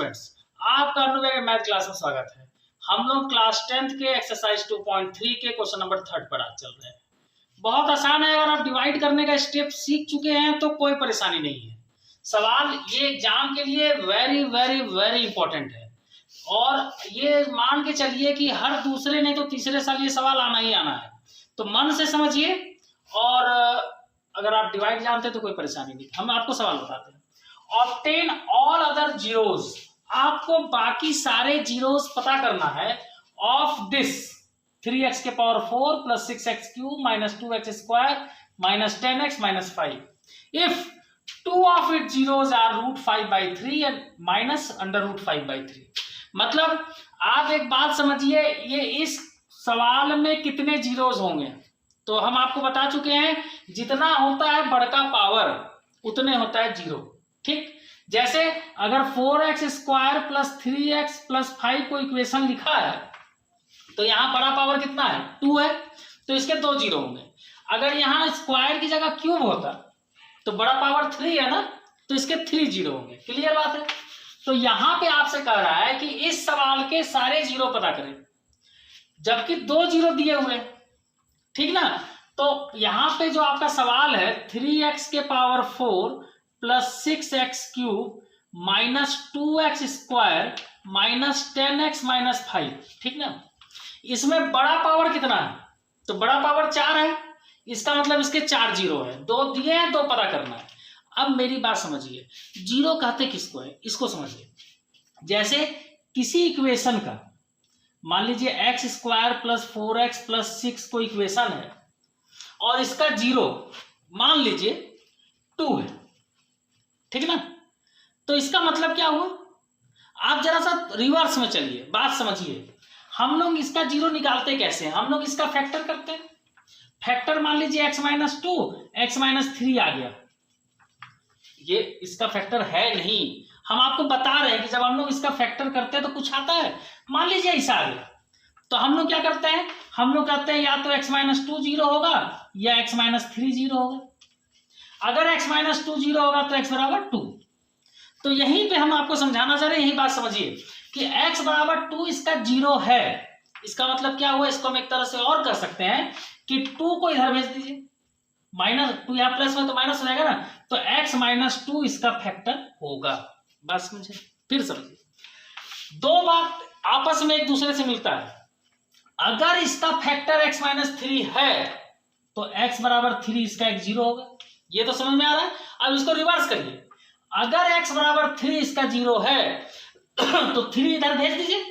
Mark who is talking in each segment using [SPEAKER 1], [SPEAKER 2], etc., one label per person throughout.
[SPEAKER 1] Students, आपका अनुभव math class में स्वागत है। हम लोग क्लास 10th के एक्सरसाइज 2.3 के क्वेश्चन नंबर 3 पर आज चल रहे हैं। बहुत आसान है, अगर आप डिवाइड करने का स्टेप सीख चुके हैं तो कोई परेशानी नहीं है। सवाल ये एग्जाम के लिए वेरी वेरी वेरी इंपॉर्टेंट है और ये मान के चलिए कि हर दूसरे नहीं तो तीसरे साल ये सवाल आना ही आना है, तो मन से समझिए। और अगर आप डिवाइड जानते हैं तो कोई परेशानी नहीं। हम आपको सवाल बताते हैं। ऑब्टेन ऑल अदर जीरोस, आपको बाकी सारे जीरोस पता करना है ऑफ दिस 3x के power 4 plus 6x cube minus 2x square minus 10x minus 5 if two of it zeros are √5/3 and minus √5/3। मतलब आप एक बात समझिए, ये इस सवाल में कितने जीरोस होंगे तो हम आपको बता चुके हैं, जितना होता है बड़का पावर उतने होता है जीरो। ठीक, जैसे अगर 4x square plus 3x plus 5 को इक्वेशन लिखा है तो यहां बड़ा पावर कितना है 2 है, तो इसके 2 जीरो होंगे। अगर यहां स्क्वायर की जगह क्यूब होता तो बड़ा पावर 3 है ना, तो इसके 3 जीरो होंगे। क्लियर बात है। तो यहां पे आपसे कह रहा है कि इस सवाल के सारे जीरो पता करें, जबकि 2 जीरो दिए हुए, ठीक ना। तो यहां पे जो आपका सवाल है 3x के power 4 plus 6x cube minus 2x square minus 10x minus 5, ठीक ना। इसमें बड़ा पावर कितना है तो बड़ा पावर 4 है, इसका मतलब इसके 4 जीरो है। 2 दिए हैं, 2 पता करना है। अब मेरी बात समझिए, जीरो कहते किसको है, इसको समझिए। जैसे किसी इक्वेशन का मान लीजिए x square plus 4x plus 6 को इक्वेशन है और इसका जीरो मान लीजिए 2 है, ठीक ना। तो इसका मतलब क्या हुआ, आप जरा सा रिवर्स में चलिए, बात समझिए। हम लोग इसका जीरो निकालते कैसे हैं, हम लोग इसका फैक्टर करते हैं। फैक्टर मान लीजिए x माइनस 2 x माइनस 3 आ गया, ये इसका फैक्टर है नहीं। हम आपको बता रहे हैं कि जब हम लोग इसका फैक्टर करते हैं तो कुछ आता है। मान लीजिए ऐसा आ गया, तो हम लोग क्या करते हैं, हम लोग कहते हैं या तो x माइनस 2 जीरो होगा या x माइनस 3 जीरो होगा। अगर x माइनस 2 जीरो होगा तो x बराबर 2। तो यहीं पे हम आपको समझाना चाह रहे हैं, यही बात समझिए कि x बराबर 2 इसका जीरो है। इसका मतलब क्या हुआ, इसको हम एक तरह से और कर सकते हैं कि 2 को इधर भेज दीजिए, माइनस 2 यहाँ प्लस में तो माइनस हो जाएगा ना, तो x माइनस 2 इसका फैक्टर होगा। बात समझे, फिर समझिए। दो बात आपस में एक दूसरे से मिलता है। अगर इसका फैक्टर x माइनस 3 है तो x बराबर 3 इसका एक जीरो होगा। ये तो समझ में आ रहा है। अब इसको रिवर्स करिए, अगर x बराबर 3 इसका जीरो है तो 3 इधर भेज दीजिए,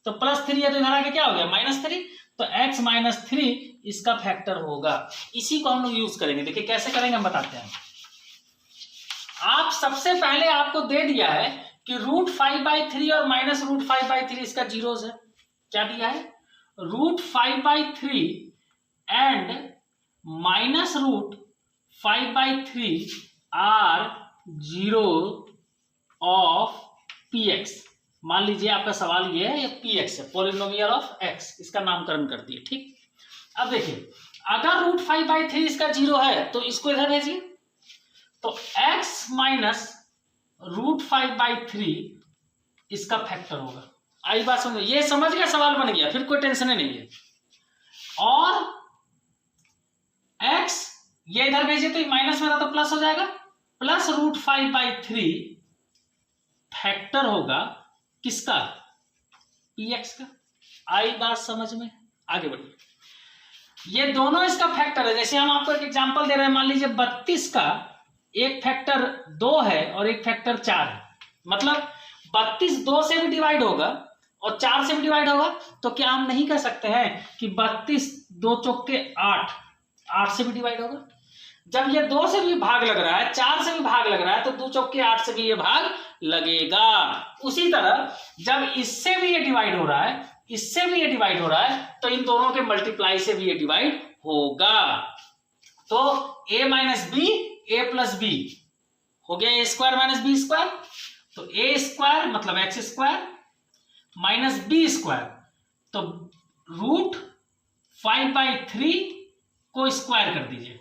[SPEAKER 1] तो प्लस 3 है तो इधर आके क्या हो गया माइनस 3, तो x माइनस 3 इसका फैक्टर होगा। इसी को हम लोग यूज करेंगे। देखिए कैसे करेंगे हम बताते हैं। आप सबसे पहले आपको दे दिया है कि √5/3 और माइनस √5/3 इसका जीरोस है। क्या दिया है, √5/3 and minus √5/3 are zero of px। मान लीजिए आपका सवाल ये है, ये px है, पॉलिनोमियल ऑफ x, इसका नामकरण कर दिए। ठीक, अब देखिए अगर √5/3 इसका जीरो है तो इसको इधर भेजिए, तो x माइनस √5/3 इसका फैक्टर होगा। आई बात समझ, ये समझ गया, सवाल बन गया, फिर कोई टेंशन नहीं है। और x ये इधर भेजिए तो माइनस में था तो प्लस हो जाएगा, प्लस √5/3 फैक्टर होगा किसका, px का। आई बात समझ में, आगे बढ़िए। ये दोनों इसका फैक्टर है। जैसे हम आपको एक एग्जांपल दे रहे हैं, मान लीजिए 32 का एक फैक्टर 2 है और एक फैक्टर 4 है। मतलब 32 2 से भी डिवाइड होगा और 4 से भी डिवाइड होगा, तो क्या हम नहीं कह सकते हैं कि 32 2 चौके 8 से भी डिवाइड होगा। जब ये 2 से भी भाग लग रहा है, 4 से भी भाग लग रहा है, तो 2 चौके 8 से भी ये भाग लगेगा। उसी तरह जब इससे भी ये डिवाइड हो रहा है, इससे भी ये डिवाइड हो रहा है, तो इन दोनों के मल्टीप्लाई से भी ये डिवाइड होगा। तो a minus b a plus b हो गया, a square minus b square, तो a स्क्वायर मतलब x square minus b square, तो √5/3 को स्क्वायर कर दीजिए।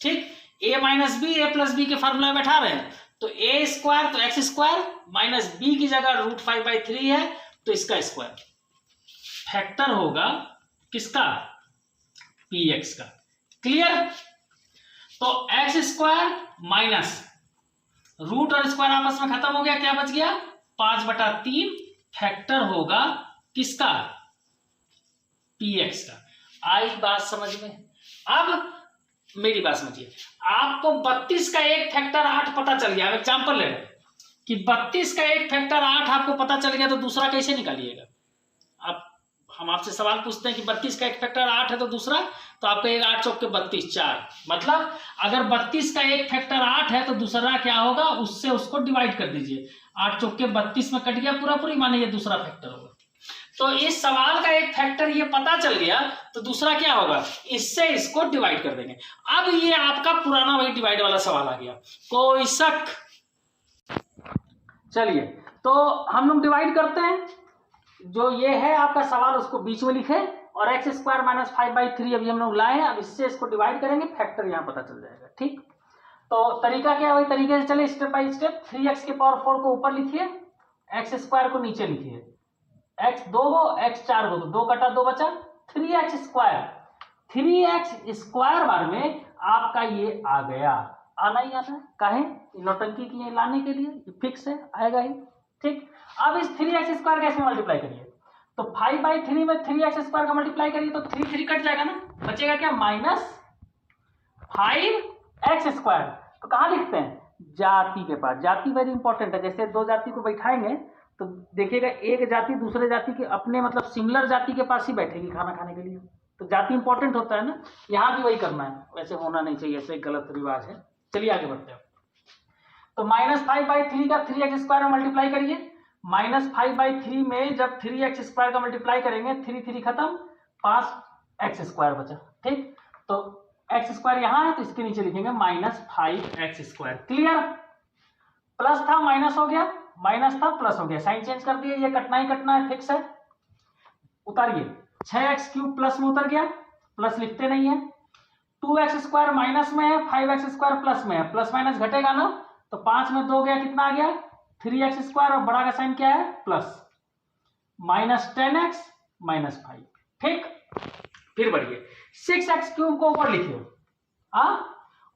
[SPEAKER 1] ठीक, a minus b a plus b के फॉर्मूला बैठा रहे हैं, तो ए स्क्वायर तो एक्स स्क्वायर माइनस बी की जगह √5/3 है तो इसका स्क्वायर फैक्टर होगा किसका, पी एक्स का। क्लियर। तो एक्स स्क्वायर माइनस रूट और स्क्वायर आपस में खत्म हो गया, क्या बच गया 5/3 फैक्टर होगा किसका, पी एक्स का। आई बात समझ में। अब मेरी बात समझिए, आपको 32 का एक फैक्टर 8 पता चल गया। एग्जांपल ले रहे हैं कि 32 का एक फैक्टर 8 आपको पता चल गया तो दूसरा कैसे निकालिएगा। अब हम आपसे सवाल पूछते हैं कि 32 का एक फैक्टर 8 है तो दूसरा, तो आपको एक 8 चौक के 32 4, मतलब अगर 32 का एक फैक्टर 8 है तो दूसरा क्या होगा, उससे उसको डिवाइड कर दीजिए। 8 चौक के 32 में कट गया पूरा पूरी, माने ये दूसरा फैक्टर होगा। तो इस सवाल का एक फैक्टर ये पता चल गया तो दूसरा क्या होगा, इससे इसको डिवाइड कर देंगे। अब ये आपका पुराना वही डिवाइड वाला सवाल आ गया, कोई शक। चलिए तो हम लोग डिवाइड करते हैं। जो ये है आपका सवाल उसको बीच में लिखे और एक्स स्क्वायर माइनस 5/3 अभी हम लोग लाए हैं। अब इससे इसको डिवाइड करेंगे, फैक्टर यहाँ पता चल जाएगा। ठीक, तो तरीका क्या है, वही तरीके से चले स्टेप बाय स्टेप। 3x की पावर 4 को ऊपर लिखिए, एक्स स्क्वायर को नीचे लिखिए। x 2 गो x 4 गो, तो 2 कटा 2 बचा 3x square. 3x square bar में आपका ये आ गया, आना ही आता है, काहे नौटंकी की लाने के लिए, फिक्स है, आएगा ही। ठीक, अब इस 3x स्क्वायर कैसे मल्टीप्लाई करिए, तो 5/3 में 3x स्क्वायर का मल्टीप्लाई करिए तो 3 3 कट जाएगा ना, बचेगा क्या -5x स्क्वायर। तो कहाँ लिखते हैं, जाति के पास। जाति वेरी इंपॉर्टेंट है। जैसे दो जाति को बैठाएंगे तो देखिएगा एक जाति दूसरे जाति के अपने मतलब सिमिलर जाति के पास ही बैठेगी खाना खाने के लिए, तो जाति इंपॉर्टेंट होता है ना। यहाँ भी वही करना है, वैसे होना नहीं चाहिए, ऐसे गलत रिवाज है। चलिए आगे बढ़ते हैं। तो -5/3 का 3x स्क्वायर में मल्टीप्लाई करिए। -5/3 में जब 3x स्क्वायर का मल्टीप्लाई करेंगे 3 3 खत्म, 5x स्क्वायर बचा। ठीक, तो x स्क्वायर यहाँ है तो इसके नीचे लिखेंगे -5x स्क्वायर। क्लियर। प्लस था माइनस हो गया, माइनस था प्लस हो गया, साइन चेंज कर दिए, ये कटना ही कटना है, फिक्स है। उतारिए, 6x³ प्लस में उतर गया, प्लस लिखते नहीं है। 2x स्क्वायर माइनस में है, 5x स्क्वायर प्लस में है, प्लस माइनस घटेगा ना, तो 5 में 2 गया, कितना आ गया 3x स्क्वायर, और बड़ा का साइन क्या है प्लस, -10x -5। ठीक, फिर बढ़िए, 6x³ को ऊपर लिखिए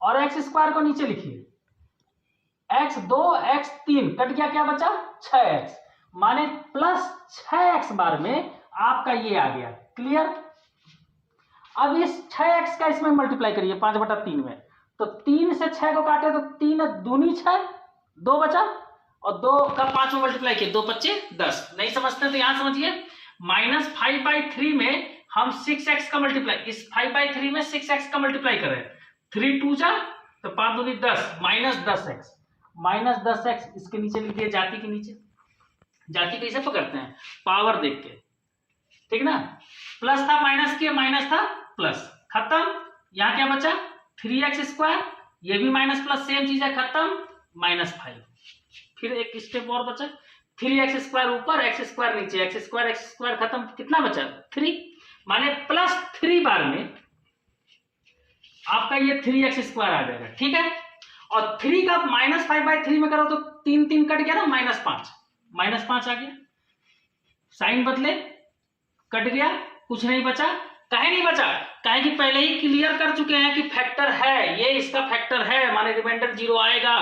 [SPEAKER 1] और x स्क्वायर को नीचे लिखिए। x2 x3 कट गया, क्या बचा 6x, माने +6x बार में आपका ये आ गया। क्लियर। अब इस 6x का इसमें मल्टीप्लाई करिए 5/3 में, तो 3 से 6 को काटे तो 3 दूनी 6, 2 बचा, और 2 का 5 में मल्टीप्लाई किए, 2 5 10। नहीं समझते तो यहां समझिए, -5/3 में हम 6x का मल्टीप्लाई, इस 5/3 में 6x का मल्टीप्लाई कर रहे हैं, 3 2 जा तो 5 दूनी 10, -10x, -10x इसके नीचे लिखिए, जाति के नीचे। जाति कैसे पकड़ते हैं, पावर देख के, ठीक ना। प्लस था माइनस किए, माइनस था प्लस, खत्म। यहाँ क्या बचा 3x स्क्वायर, ये भी माइनस प्लस सेम चीज है, खत्म, -5। फिर एक स्टेप और बचा, 3x स्क्वायर ऊपर x स्क्वायर नीचे, x स्क्वायर खत्म, कितना बचा 3, माने +3 बार में आपका ये 3x स्क्वायर आ जाएगा। ठीक है, और 3 का -5/3 में करो तो 3 3 कट गया ना, -5 आ गया, साइन बदले, कट गया, कुछ नहीं बचा। काहे नहीं बचा, काहे कि पहले ही क्लियर कर चुके हैं कि फैक्टर है, ये इसका फैक्टर है, माने रिमाइंडर 0 आएगा।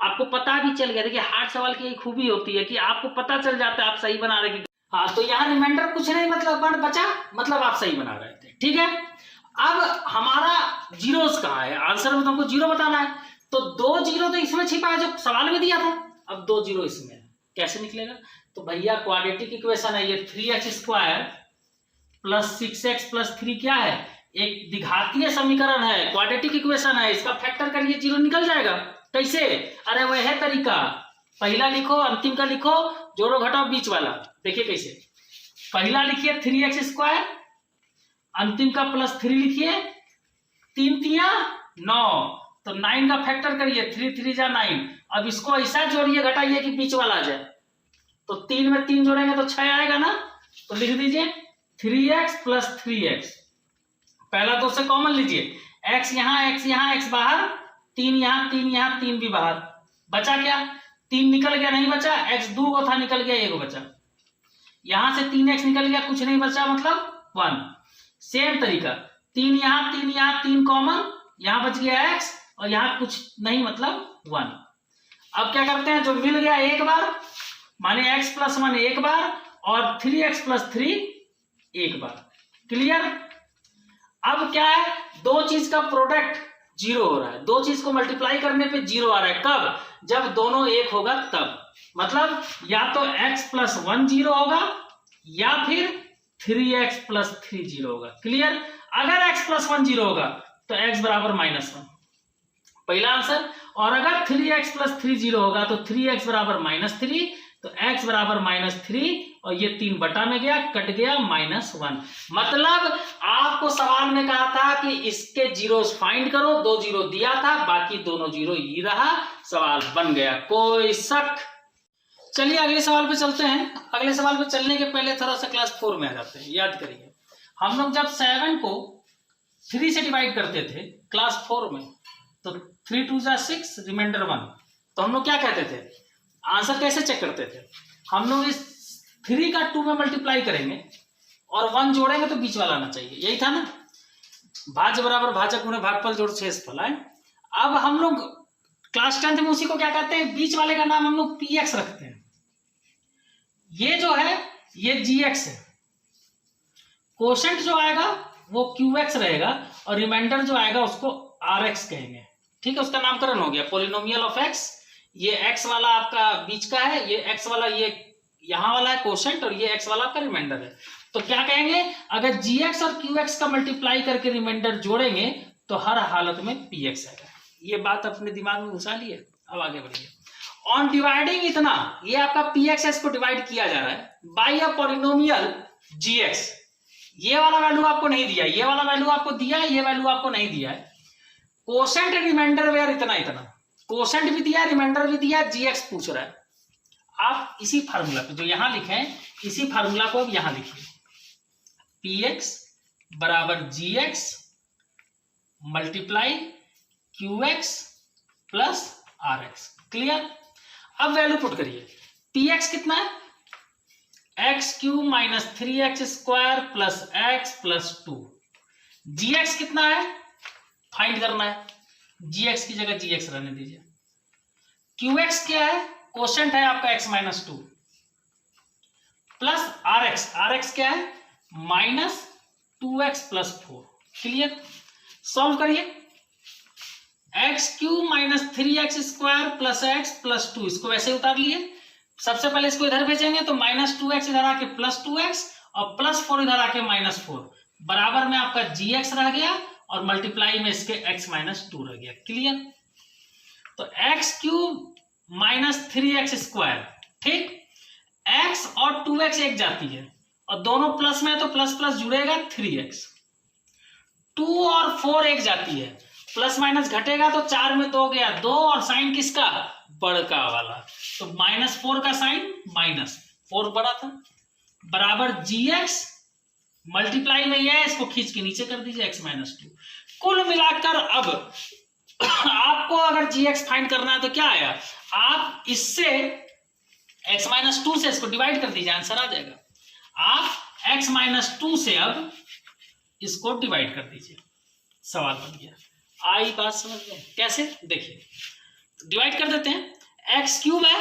[SPEAKER 1] आपको पता भी चल गया। देखिए हार्ड सवाल की खूबी होती है कि आपको पता चल जाता है आप सही बना रहे। हाँ, तो यहाँ रिमाइंडर कुछ नहीं मतलब बचा, मतलब आप सही बना रहे थे। ठीक है, अब हमारा जीरोस कहाँ है, आंसर में तुमको 0 बताना है, तो 2 0 तो इसमें छिपा है जो सवाल में दिया था। अब 2 0 इसमें कैसे निकलेगा, तो भैया क्वाड्रेटिक इक्वेशन है ये, 3x स्क्वायर + 6x + 3 क्या है, एक द्विघातीय समीकरण है, क्वाड्रेटिक इक्वेशन है, इसका फैक्टर करिए 0 निकल जाएगा। कैसे, अरे वह है तरीका, पहला लिखो अंतिम का लिखो, जोड़ो घटाओ बीच वाला। देखिए कैसे, पहला लिखिए 3x स्क्वायर, अंतिम का +3 लिखिए, 3 3 9, तो 9 का फैक्टर करिए, 3 3 जा 9। अब इसको ऐसा जोड़िए घटाइए कि बीच वाला आ जाए, तो 3 में 3 जोड़ेंगे तो 6 आएगा ना, तो लिख दीजिए 3x + 3x। पहला 2 से कॉमन लीजिए, x यहाँ x बाहर, 3 यहाँ 3 यहाँ 3 भी बाहर, बचा क्या, 3 निकल गया, नहीं बचा, x 2 को था, निकल गया, 1 बचा। यहां से 3x निकल गया, कुछ नहीं बचा, मतलब 1। सेम तरीका, 3 यहाँ 3 यहाँ, 3 कॉमन, यहां बच गया x और यहां कुछ नहीं, मतलब 1। अब क्या करते हैं, जो मिल गया एक बार, माने x + 1 एक बार और 3x + 3 एक बार। क्लियर। अब क्या है, दो चीज का प्रोडक्ट 0 हो रहा है, दो चीज को मल्टीप्लाई करने पे 0 आ रहा है। कब, जब दोनों एक होगा तब। मतलब या तो x + 1 0 होगा या फिर 3x + 3 0 होगा। क्लियर। अगर x + 1 0 होगा तो x = -1, पहला आंसर। और अगर 3x + 3 0 होगा तो 3x = -3, तो x = -3 और ये 3 बटा में गया, कट गया, -1। मतलब आपको सवाल में कहा था कि इसके जीरोस फाइंड करो, 2 0 दिया था, बाकी दोनों 0 ही रहा, सवाल बन गया, कोई शक। चलिए अगले सवाल पे चलते हैं। अगले सवाल पे चलने के पहले थोड़ा सा क्लास 4 में आ जाते हैं। याद करिए, हम लोग जब 7 को 3 से डिवाइड करते थे क्लास 4 में, तो 3 2 = 6, रिमाइंडर 1, तो हम लोग क्या कहते थे, आंसर कैसे चेक करते थे, हम लोग इस 3 का 2 में मल्टीप्लाई करेंगे और 1 जोड़ेंगे तो बीच वाला आना चाहिए, यही था ना। भाज्य बराबर भाजक गुणे भागफल जोड़ शेषफल है। अब हम लोग क्लास 10 में उसी को क्या कहते हैं, बीच वाले का नाम हम लोग px रखते हैं। ये जो है ये gx है, कोशेंट जो आएगा वो qx रहेगा और रिमाइंडर जो आएगा उसको rx कहेंगे। ठीक है, उसका नामकरण हो गया पोलिनोमियल ऑफ x। ये x वाला आपका बीच का है, ये x वाला ये यहां वाला है कोशेंट, और ये x वाला आपका रिमाइंडर है। तो क्या कहेंगे, अगर gx और qx का मल्टीप्लाई करके रिमाइंडर जोड़ेंगे तो हर हालत में px आएगा। ये बात अपने दिमाग में घुसा लिए। अब आगे बढ़िए। ऑन डिवाइडिंग इतना, ये आपका pxs को डिवाइड किया जा रहा है बाय अ पॉलिनोमियल gx। ये वाला वैल्यू आपको नहीं दिया, ये वाला वैल्यू आपको दिया है, ये वैल्यू आपको नहीं दिया है। कोशेंट रिमाइंडर वेयर इतना इतना, कोशेंट भी दिया, रिमाइंडर भी दिया, gx पूछ रहा है। आप इसी फार्मूला पे जो यहां लिखे हैं, इसी फार्मूला को अब यहां लिखिए, px = gx × qx + rx। Clear. अब वैल्यू पुट करिए, px कितना है, x³ - 3x² + x + 2। gx कितना है, फाइंड करना है, gx की जगह gx रहने दीजिए। qx क्या है, कोशेंट है आपका x - 2 प्लस rx, rx क्या है, -2x + 4। क्लियर। सॉल्व करिए, x³ - 3x² + x + 2, इसको वैसे उतार लिए। सबसे पहले इसको इधर भेजेंगे तो -2x इधर आके +2x और +4 इधर आके -4, बराबर में आपका gx रह गया और मल्टीप्लाई में इसके x - 2 रह गया। क्लियर। तो x³ - 3x², ठीक, x और 2x एक जाती है और दोनों प्लस में है तो प्लस प्लस जुड़ेगा 3x। 2 और 4 एक जाती है, प्लस माइनस घटेगा तो 4 में 2 गया 2, और साइन किसका, बड़का वाला, तो -4 का साइन -4 बड़ा था, बराबर gx मल्टीप्लाई में यह है, इसको खींच के नीचे कर दीजिए x - 2। कुल मिलाकर अब आपको अगर gx फाइंड करना है तो क्या आया, आप इससे x - 2 से इसको डिवाइड कर दीजिए, आंसर आ जाएगा। आप x - 2 से अब इसको डिवाइड कर दीजिए, सवाल बन गया। आई बात समझ में, कैसे, देखिए डिवाइड कर देते हैं। x³ है,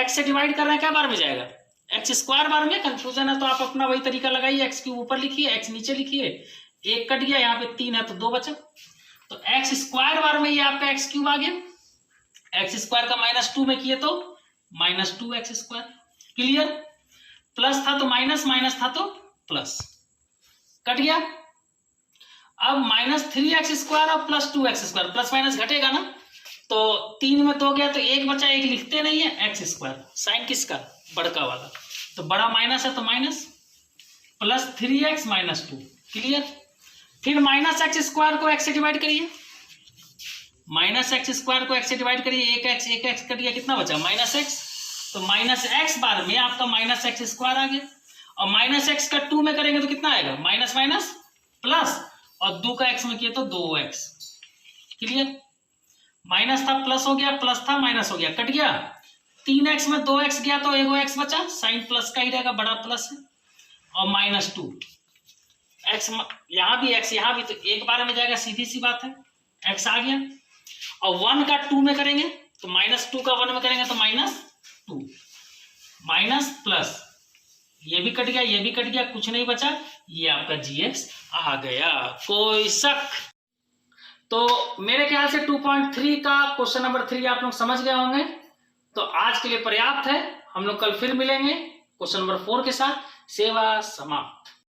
[SPEAKER 1] x से डिवाइड कर रहे हैं, क्या बार में जाएगा, x² बार में। कंफ्यूजन है तो आप अपना वही तरीका लगाइए, x³ ऊपर लिखिए, x नीचे लिखिए, एक कट गया, यहाँ पे 3 है तो 2 बचा, तो x² बार में ये आपका x³ आ गया। x² का -2 में किए तो -2x²। क्लियर। प्लस था तो माइनस, माइनस था तो प्लस, कट गया। अब -3x² और +2x², प्लस माइनस घटेगा ना, तो 3 में 2 गया तो 1 बचा, 1 लिखते नहीं है, x², साइन किसका, बड़का वाला, तो बड़ा माइनस है तो माइनस, +3x - 2। क्लियर। फिर -x² को x से डिवाइड करिए, -x² को x से डिवाइड करिए, 1x कट गया, कितना बचा, -x, तो -x बार में आपका -x² आ गया, और -x का 2 में करेंगे तो कितना आएगा, माइनस माइनस प्लस, और 2 का x में किए तो 2x। क्लियर। माइनस था प्लस हो गया, प्लस था माइनस हो गया, कट गया। 3x में 2x गया तो एगो x बचा, साइन प्लस का ही रहेगा, बड़ा प्लस है। और -2 x, यहाँ भी x यहाँ भी, तो एक बार में जाएगा, सीधी सी बात है, x आ गया। और 1 का 2 में करेंगे तो -2 का 1 में करेंगे तो -2 माइनस प्लस, ये भी कट गया, ये भी कट गया, कुछ नहीं बचा, ये आपका gx आ गया। कोई शक? तो मेरे ख्याल से 2.3 का क्वेश्चन नंबर 3 आप लोग समझ गए होंगे। तो आज के लिए पर्याप्त है, हम लोग कल फिर मिलेंगे क्वेश्चन नंबर 4 के साथ। सेवा समाप्त।